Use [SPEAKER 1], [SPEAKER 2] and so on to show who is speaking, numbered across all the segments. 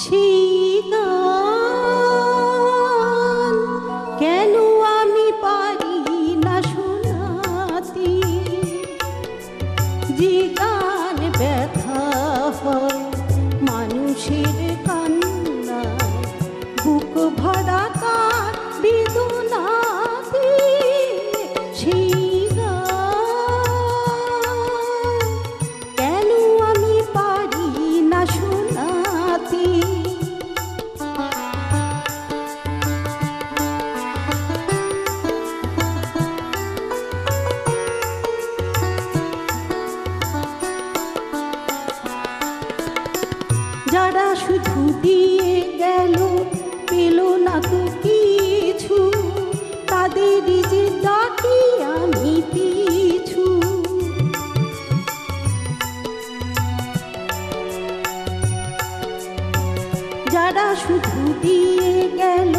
[SPEAKER 1] সেই গান কেন আমি পারি না শোনাতে, যে গান ব্যথা হয় মানুষের কান্নায়, বুক ভরা তার বেদনাতে। সেই গান কেন আমি পারি না শোনাতে। যারা শুধু দিয়ে গেল পেল না তো কিছু, তাদেরই যে ডাকি আমি পিছু। যারা শুধু দিয়ে গেল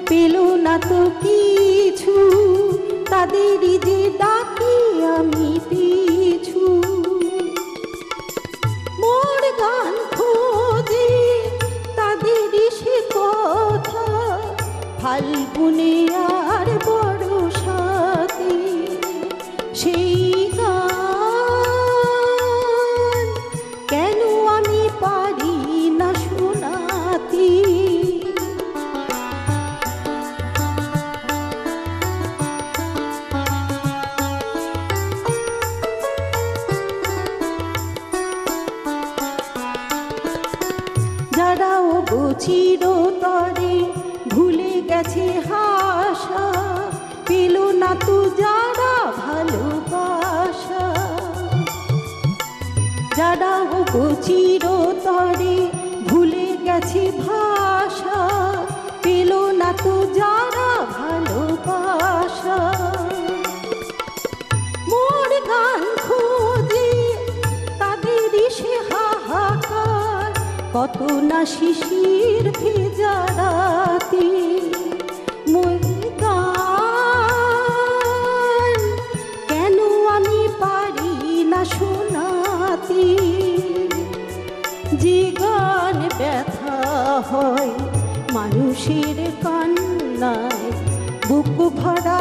[SPEAKER 1] পেল না তো কিছু, তাদেরই যে ডাকি আমি পিছু। মোর গান খোঁজে তাদেরই সে কথা, ফাল্গুনে আর বর্ষাতে। সেই গান কেন আমি পারি না শোনাতে। যারাও চিরতরে ভুলে গেছে হাসা, পেল না তো যারা ভালোবাসা। যারাও চিরতরে ভুলে গেছে ভাষা, পেল না তো যারা ভালোবাসা। মোর গান খোঁজে তাদেরই সে হাহাকার, কত না শিশির ভেজা রাতে। মোর গান কেন আমি পারি না শোনাতে, যে গান ব্যথা হয় মানুষের কান্নায়, বুক ভরা